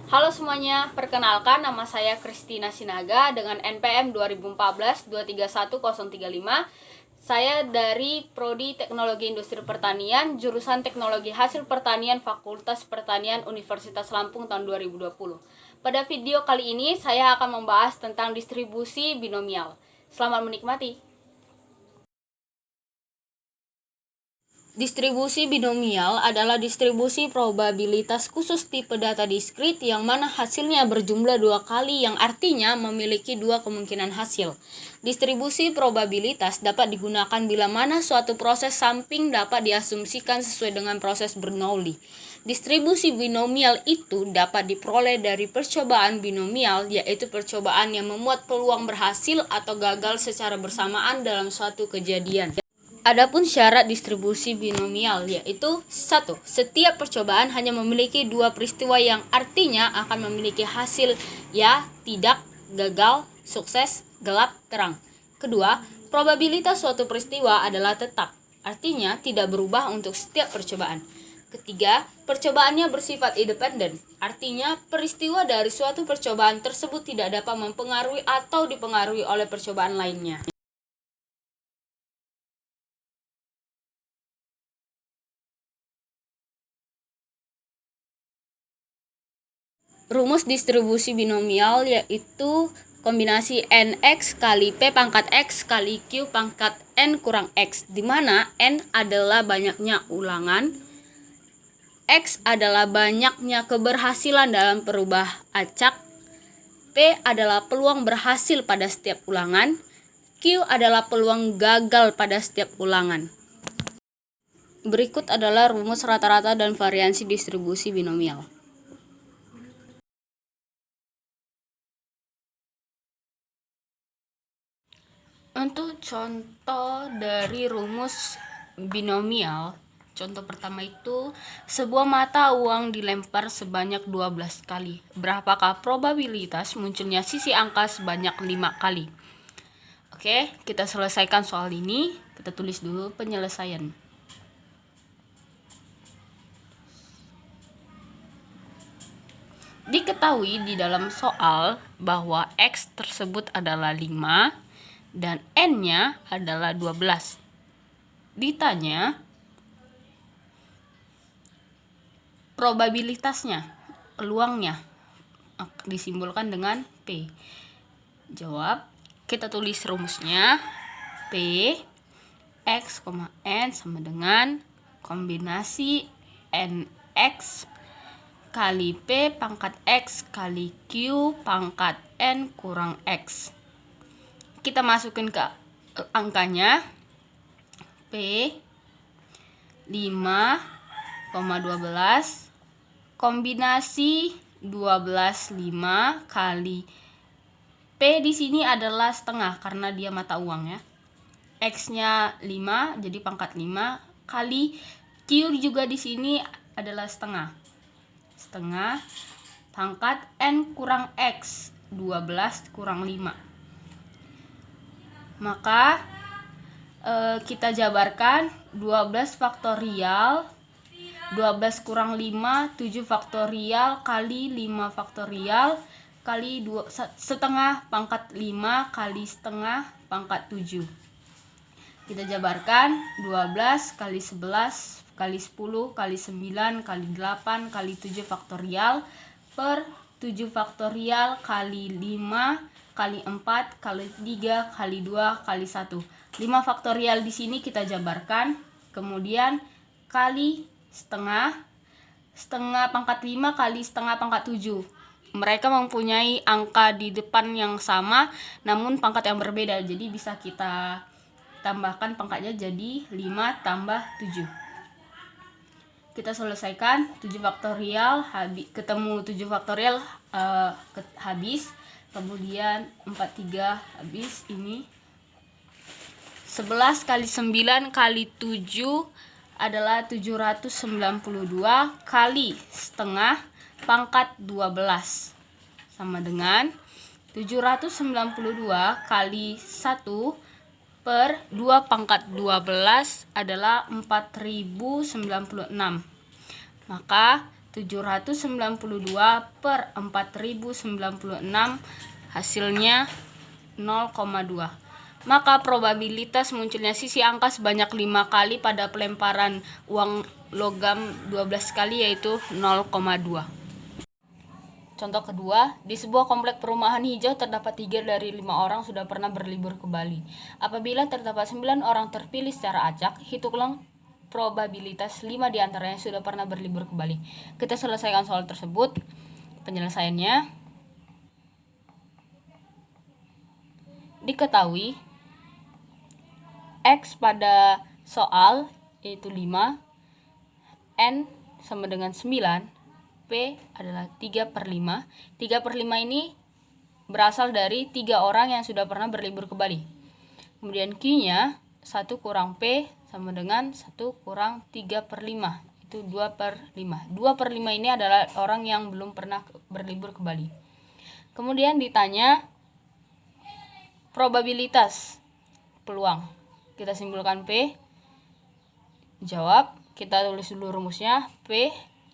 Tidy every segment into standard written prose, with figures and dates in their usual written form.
Halo semuanya, perkenalkan nama saya Kristina Sinaga dengan NPM 2014-231035. Saya dari Prodi Teknologi Industri Pertanian, jurusan Teknologi Hasil Pertanian Fakultas Pertanian Universitas Lampung tahun 2020. Pada video kali ini saya akan membahas tentang distribusi binomial. Selamat menikmati. Distribusi binomial adalah distribusi probabilitas khusus tipe data diskrit yang mana hasilnya berjumlah 2 kali, yang artinya memiliki 2 kemungkinan hasil. Distribusi probabilitas dapat digunakan bila mana suatu proses samping dapat diasumsikan sesuai dengan proses Bernoulli. Distribusi binomial itu dapat diperoleh dari percobaan binomial, yaitu percobaan yang memuat peluang berhasil atau gagal secara bersamaan dalam suatu kejadian. Adapun syarat distribusi binomial yaitu 1. Setiap percobaan hanya memiliki 2 peristiwa yang artinya akan memiliki hasil ya, tidak, gagal, sukses, gelap, terang. Kedua, probabilitas suatu peristiwa adalah tetap, artinya tidak berubah untuk setiap percobaan. Ketiga, percobaannya bersifat independen, artinya peristiwa dari suatu percobaan tersebut tidak dapat mempengaruhi atau dipengaruhi oleh percobaan lainnya. Rumus distribusi binomial yaitu kombinasi nx kali p pangkat x kali q pangkat n kurang x, di mana n adalah banyaknya ulangan, x adalah banyaknya keberhasilan dalam perubah acak, p adalah peluang berhasil pada setiap ulangan, q adalah peluang gagal pada setiap ulangan. Berikut adalah rumus rata-rata dan variansi distribusi binomial. Untuk contoh dari rumus binomial, contoh pertama itu sebuah mata uang dilempar sebanyak 12 kali. Berapakah probabilitas munculnya sisi angka sebanyak 5 kali? Oke, kita selesaikan soal ini. Kita tulis dulu penyelesaian. Diketahui di dalam soal bahwa X tersebut adalah 5 dan N-nya adalah 12. Ditanya probabilitasnya, peluangnya, disimbolkan dengan P. Jawab, kita tulis rumusnya. P X, N sama dengan kombinasi NX kali P pangkat X kali Q pangkat N kurang X. Kita masukin ke angkanya. P 5,12 kombinasi 12 5 kali P di sini adalah setengah karena dia mata uang ya. X-nya 5 jadi pangkat 5 kali Q juga di sini adalah setengah. Setengah pangkat N kurang X, 12 kurang 5. Maka kita jabarkan 12 faktorial 12 kurang 5, 7 faktorial kali 5 faktorial kali 2, setengah pangkat 5 kali setengah pangkat 7. Kita jabarkan 12 kali 11 kali 10 kali 9 kali 8 kali 7 faktorial per 7 faktorial kali 5 kali 4 kali 3 kali 2 kali 1. 5 faktorial di sini kita jabarkan, kemudian kali setengah pangkat 5 kali setengah pangkat 7. Mereka mempunyai angka di depan yang sama namun pangkat yang berbeda, jadi bisa kita tambahkan pangkatnya jadi 5 tambah 7. Kita selesaikan 7 faktorial ketemu 7 faktorial habis, kemudian 43 habis. Ini 11 kali 9 kali 7 adalah 792 kali setengah pangkat 12 sama dengan 792 kali 1 per 2 pangkat 12 adalah 4096. Maka 792 per 4096 hasilnya 0,2. Maka probabilitas munculnya sisi angka sebanyak 5 kali pada pelemparan uang logam 12 kali yaitu 0,2. Contoh kedua, di sebuah komplek perumahan hijau terdapat 3 dari 5 orang sudah pernah berlibur ke Bali. Apabila terdapat 9 orang terpilih secara acak, hitunglah probabilitas 5 diantaranya sudah pernah berlibur ke Bali. Kita selesaikan soal tersebut. Penyelesaiannya, diketahui X pada soal yaitu 5, N sama dengan 9, P adalah 3/5. 3/5 ini berasal dari 3 orang yang sudah pernah berlibur ke Bali. Kemudian Q-nya 1 kurang P sama dengan 1 kurang 3/5. Itu 2/5. 2/5 ini adalah orang yang belum pernah berlibur ke Bali. Kemudian ditanya probabilitas peluang. Kita simpulkan P. Jawab. Kita tulis dulu rumusnya. P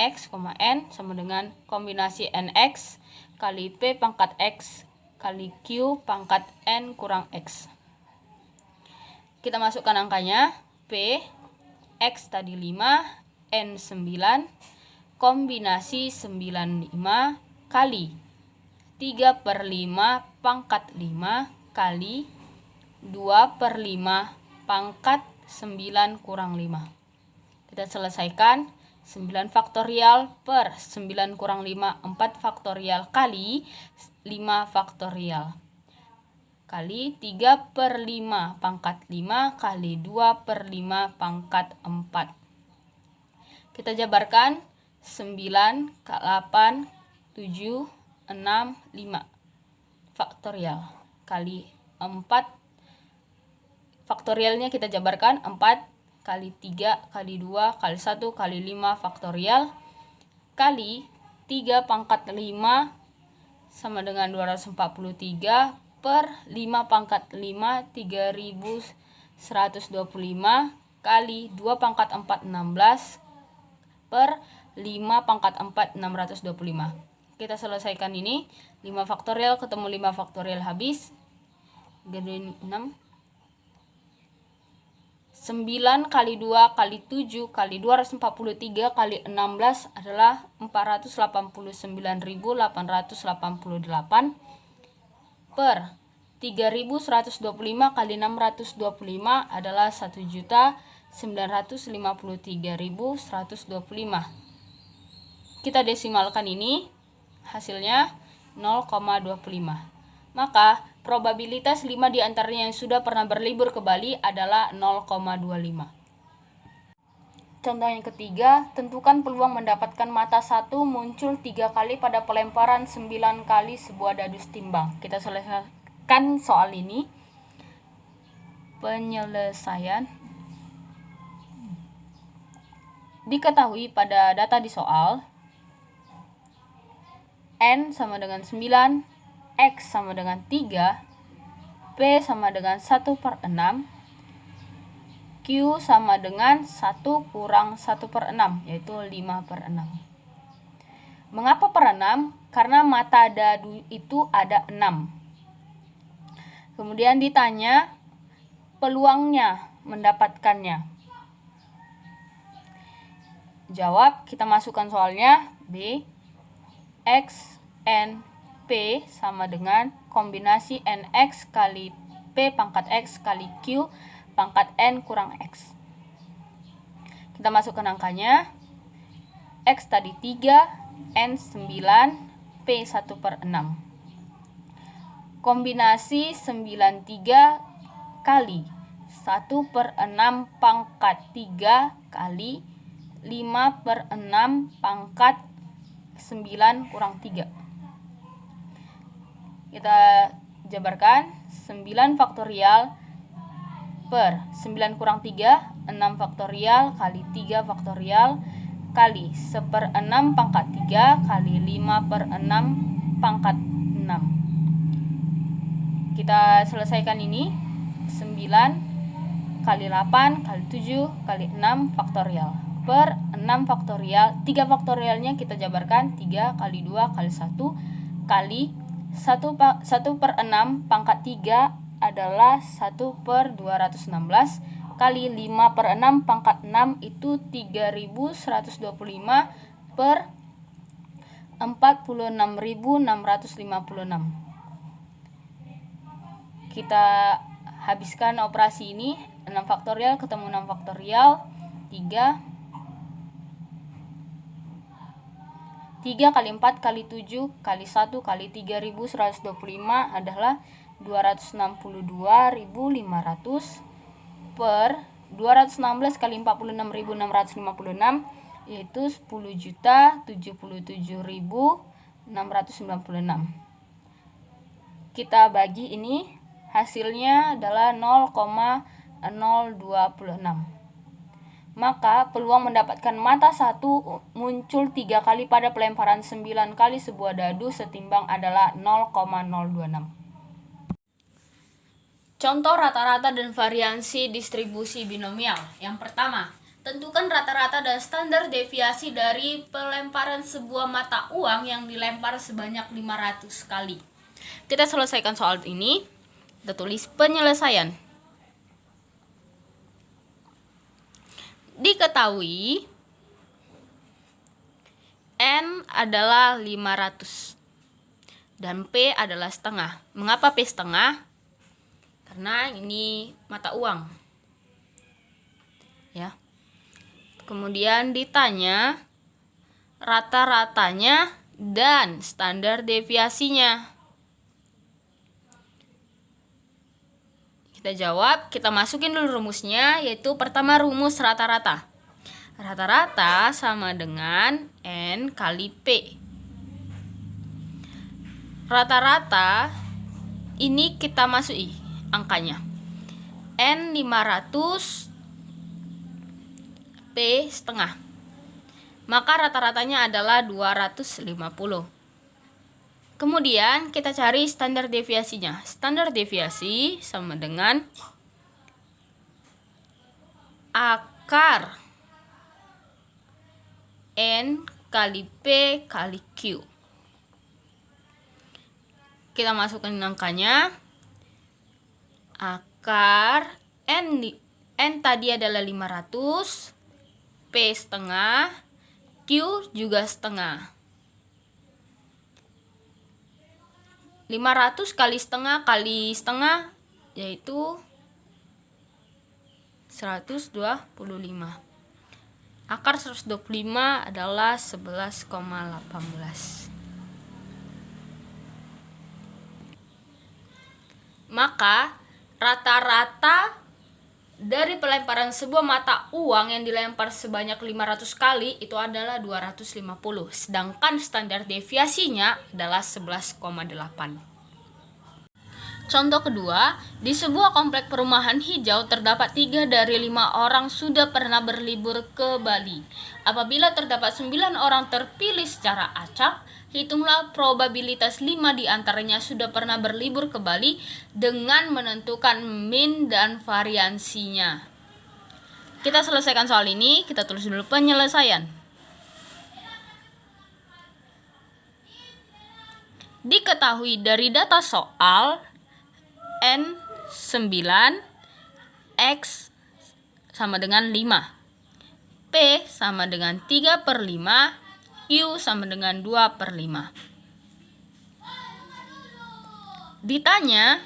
X, N sama dengan kombinasi NX kali P pangkat X kali Q pangkat N kurang X. Kita masukkan angkanya. P, X tadi 5, N 9, kombinasi 95 kali 3/5 pangkat 5 kali 2/5 pangkat 9 kurang 5. Kita selesaikan. 9 faktorial per 9 kurang 5, 4 faktorial kali 5 faktorial kali 3/5 pangkat 5 kali 2/5 pangkat 4. Kita jabarkan 9, 8, 7, 6, 5 faktorial kali 4. Faktorialnya kita jabarkan 4 kali 3 kali 2 kali 1 kali 5 faktorial kali 3 pangkat 5 sama dengan 243 per 5 pangkat 5 3125 kali 2 pangkat 4 16 per 5 pangkat 4 625. Kita selesaikan ini. 5 faktorial ketemu 5 faktorial habis. Jadi 6. 9 kali 2 kali 7 kali 243 kali 16 adalah 489.888 per 3.125 kali 625 adalah 1.953.125. Kita desimalkan ini, hasilnya 0,25. Maka probabilitas 5 diantaranya yang sudah pernah berlibur ke Bali adalah 0,25. Contoh yang ketiga, tentukan peluang mendapatkan mata 1 muncul 3 kali pada pelemparan 9 kali sebuah dadus timbang. Kita selesaikan soal ini. Penyelesaian. Diketahui pada data di soal, N sama dengan 9, X sama dengan 3, P sama dengan 1/6, Q sama dengan 1 kurang 1/6, yaitu 5/6. Mengapa per 6? Karena mata dadu itu ada 6. Kemudian ditanya peluangnya mendapatkannya. Jawab, kita masukkan soalnya. B, X, N, P sama dengan kombinasi NX kali P pangkat X kali Q pangkat N kurang X. Kita masukkan angkanya. X tadi 3, N 9, P 1/6. Kombinasi 93 kali 1/6 pangkat 3 kali 5/6 pangkat 9 kurang 3. Kita jabarkan 9 faktorial per 9 kurang 3, 6 faktorial kali 3 faktorial kali 1/6 pangkat 3 kali 5/6 pangkat 6. Kita selesaikan ini. 9 kali 8 kali 7 kali 6 faktorial per 6 faktorial. 3 faktorialnya kita jabarkan, 3 kali 2 kali 1 kali 1 per 6 pangkat 3 adalah 1 per 216 kali 5 per 6 pangkat 6 itu 3125 per 46.656. Kita habiskan operasi ini, 6 faktorial ketemu 6 faktorial, 3 kali 4 kali 7 kali 1 kali 3125 adalah 262.500 per 216 kali 46.656 yaitu 10.077.696. Kita bagi ini, hasilnya adalah 0,026. Maka peluang mendapatkan mata 1 muncul 3 kali pada pelemparan 9 kali sebuah dadu setimbang adalah 0,026. Contoh rata-rata dan variansi distribusi binomial. Yang pertama, tentukan rata-rata dan standar deviasi dari pelemparan sebuah mata uang yang dilempar sebanyak 500 kali. Kita selesaikan soal ini. Kita tulis penyelesaian. Diketahui N adalah 500 dan P adalah setengah. Mengapa P setengah? Karena ini mata uang. Ya. Kemudian ditanya rata-ratanya dan standar deviasinya. Kita jawab, kita masukin dulu rumusnya, yaitu pertama rumus rata-rata. Rata-rata sama dengan N kali P. Rata-rata ini kita masuki angkanya. N 500, P setengah. Maka rata-ratanya adalah 250. Kemudian kita cari standar deviasinya. Standar deviasi sama dengan akar N kali P kali Q. Kita masukkan angkanya. Akar N tadi adalah 500, P setengah, Q juga setengah. 500 kali setengah yaitu 125. Akar 125 adalah 11,18. Maka rata-rata dari pelemparan sebuah mata uang yang dilempar sebanyak 500 kali itu adalah 250. Sedangkan standar deviasinya adalah 11,8. Contoh kedua, di sebuah komplek perumahan hijau terdapat 3 dari 5 orang sudah pernah berlibur ke Bali. Apabila terdapat 9 orang terpilih secara acak, hitunglah probabilitas 5 di antaranya sudah pernah berlibur ke Bali dengan menentukan min dan variansinya. Kita selesaikan soal ini, kita tulis dulu penyelesaian. Diketahui dari data soal N9, X sama dengan 5, P sama dengan 3 per 5, Q sama dengan 2 per 5. Ditanya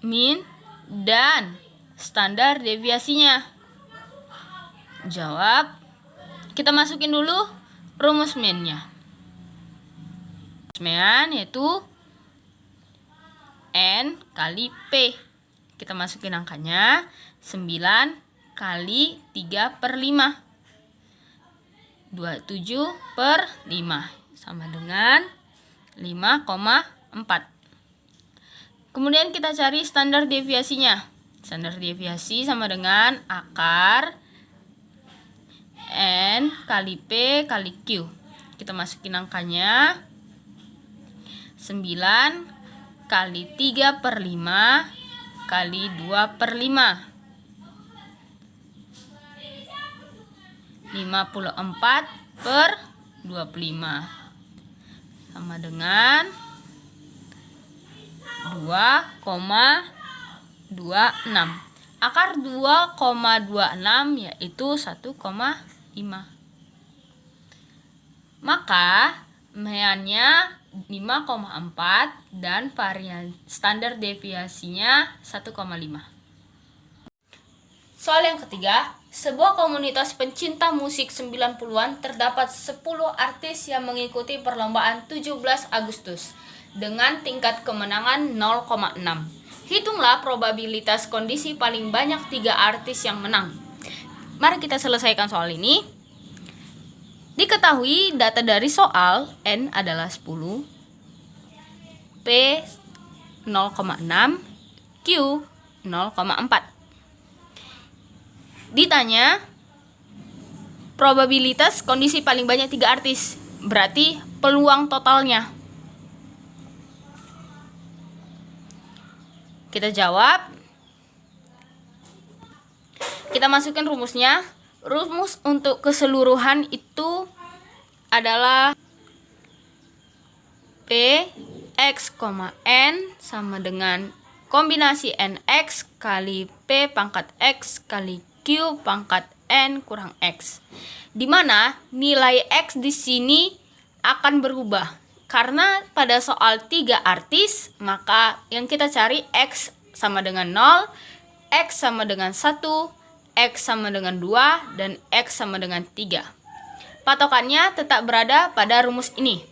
min dan standar deviasinya. Jawab, kita masukin dulu rumus minnya. Rumus min yaitu N kali P. Kita masukin angkanya 9 kali 3 per 5. 27 per 5 sama dengan 5,4. Kemudian kita cari standar deviasinya. Standar deviasi sama dengan akar N kali P kali Q. Kita masukin angkanya 9 kali 3 per 5 kali 2 per 5. 54/25 sama dengan 2,26. Akar 2,26 yaitu 1,5. Maka meannya 5,4 dan varian standar deviasinya 1,5. Soal yang ketiga, sebuah komunitas pencinta musik 90-an terdapat 10 artis yang mengikuti perlombaan 17 Agustus dengan tingkat kemenangan 0,6. Hitunglah probabilitas kondisi paling banyak 3 artis yang menang. Mari kita selesaikan soal ini. Diketahui data dari soal N adalah 10, P 0,6, Q 0,4. Ditanya probabilitas kondisi paling banyak 3 artis, berarti peluang totalnya. Kita jawab. Kita masukkan rumusnya. Rumus untuk keseluruhan itu adalah P X, N sama dengan kombinasi NX kali P pangkat X kali Q pangkat N kurang X. Di mana nilai X di sini akan berubah. Karena pada soal 3 artis, maka yang kita cari X sama dengan 0, X sama dengan 1, X sama dengan 2, dan X sama dengan 3. Patokannya tetap berada pada rumus ini.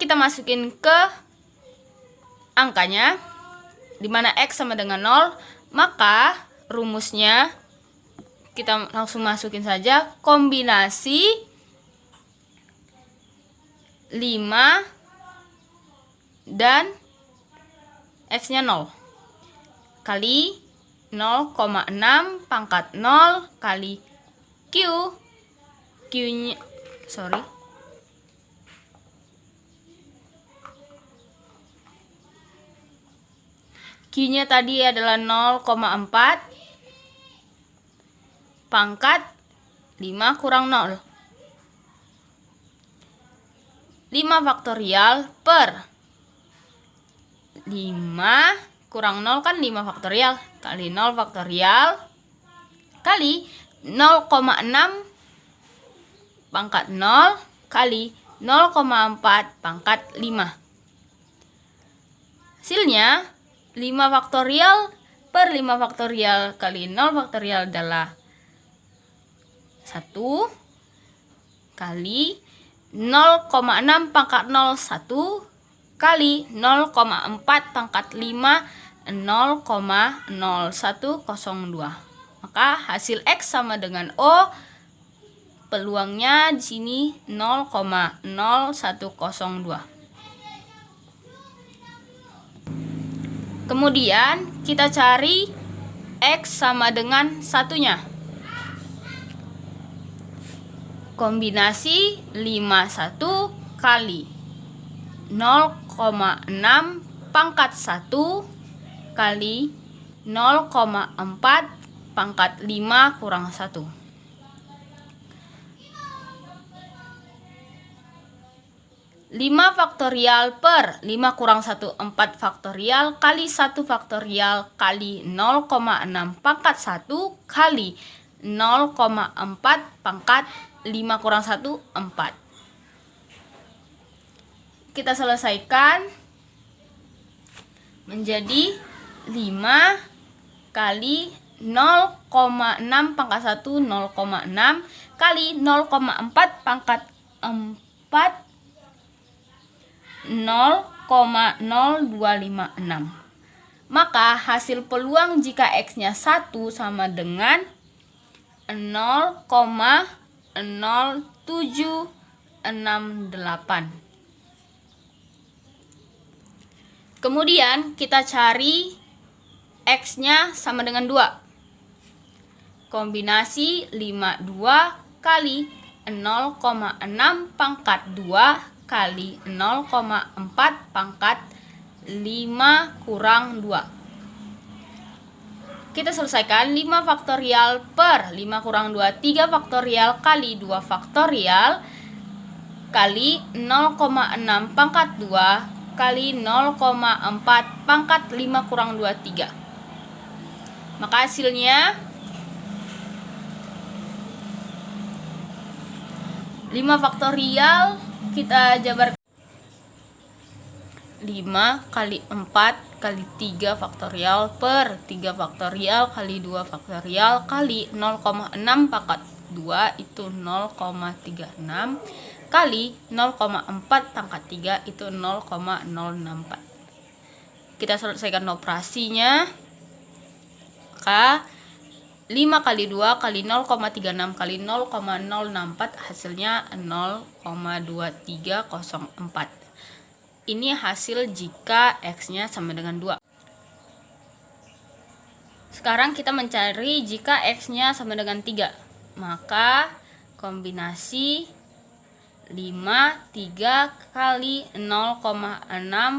Kita masukin ke angkanya, di mana X sama dengan 0, maka rumusnya kita langsung masukin saja kombinasi 5 dan X-nya 0 kali 0,6 pangkat 0 kali Q-nya tadi adalah 0,4 pangkat 5 kurang 0. 5 faktorial per 5 kurang 0 kan 5 faktorial kali 0 faktorial kali 0,6 pangkat 0 kali 0,4 pangkat 5. Hasilnya 5 faktorial per 5 faktorial kali 0 faktorial adalah 1 kali 0,6 pangkat 0 1 kali 0,4 pangkat 5 0,0102. Maka hasil X sama dengan O. Peluangnya di sini 0,0102. Kemudian kita cari X sama dengan satunya. Kombinasi 51 kali 0,6 pangkat 1 kali 0,4 pangkat 5 kurang 1. 5 faktorial per 5 kurang 1 4 faktorial kali 1 faktorial kali 0,6 pangkat 1 kali 0,4 pangkat 5 kurang 1 4. Kita selesaikan menjadi 5 kali 0,6 pangkat 1 0,6 kali 0,4 pangkat 4 0,0256. Maka hasil peluang jika X-nya 1 sama dengan 0,0768. Kemudian kita cari X-nya sama dengan 2. Kombinasi 52 kali 0,6 pangkat 2 kali 0,4 pangkat 5 kurang 2. Kita selesaikan 5 faktorial per 5 kurang 2, 3 faktorial kali 2 faktorial kali 0,6 pangkat 2 kali 0,4 pangkat 5 kurang 2, 3. Maka hasilnya 5 faktorial kita jabarkan 5 kali 4 kali 3 faktorial per 3 faktorial kali 2 faktorial kali 0,6 pangkat 2 itu 0,36 kali 0,4 pangkat 3 itu 0,064. Kita selesaikan operasinya. Maka 5 kali 2 kali 0,36 kali 0,064 hasilnya 0,2304. Ini hasil jika X-nya sama dengan 2. Sekarang kita mencari jika X-nya sama dengan 3. Maka kombinasi 5, 3 kali 0,6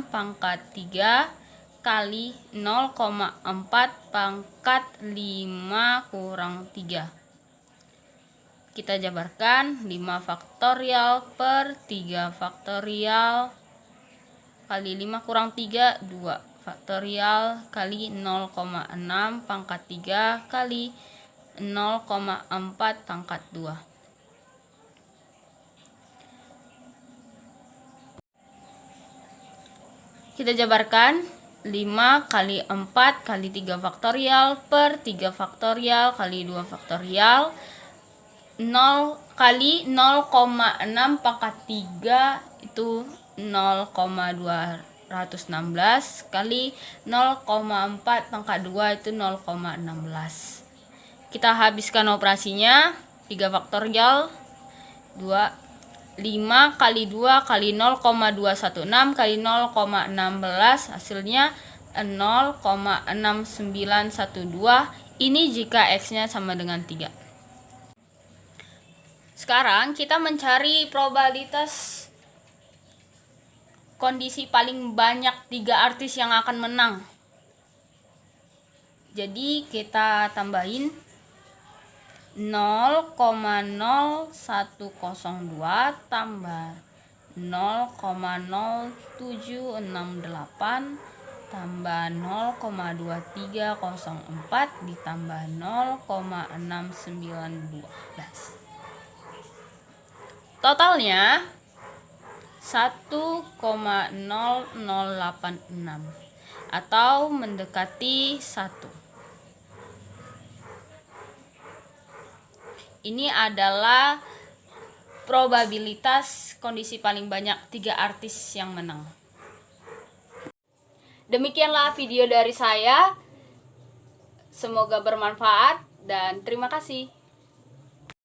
pangkat 3 kali 0,4 pangkat 5 kurang 3. Kita jabarkan 5 faktorial per 3 faktorial kali 5 kurang 3, 2 faktorial kali 0,6 pangkat 3 kali 0,4 pangkat 2. Kita jabarkan 5 kali 4 kali 3 faktorial per 3 faktorial kali 2 faktorial 0 kali 0,6 pangkat 3 itu 0,216 kali 0,4 pangkat 2 itu 0,16. Kita habiskan operasinya. 3 faktorial 5 kali 2 kali 0,216 kali 0,16 hasilnya 0,6912. Ini jika X-nya sama dengan 3. Sekarang kita mencari probabilitas kondisi paling banyak 3 artis yang akan menang. Jadi kita tambahin 0,0102 tambah 0,0768 tambah 0,2304 ditambah 0,6912. Totalnya 1,0086 atau mendekati 1. Ini adalah probabilitas kondisi paling banyak 3 artis yang menang. Demikianlah video dari saya. Semoga bermanfaat dan terima kasih.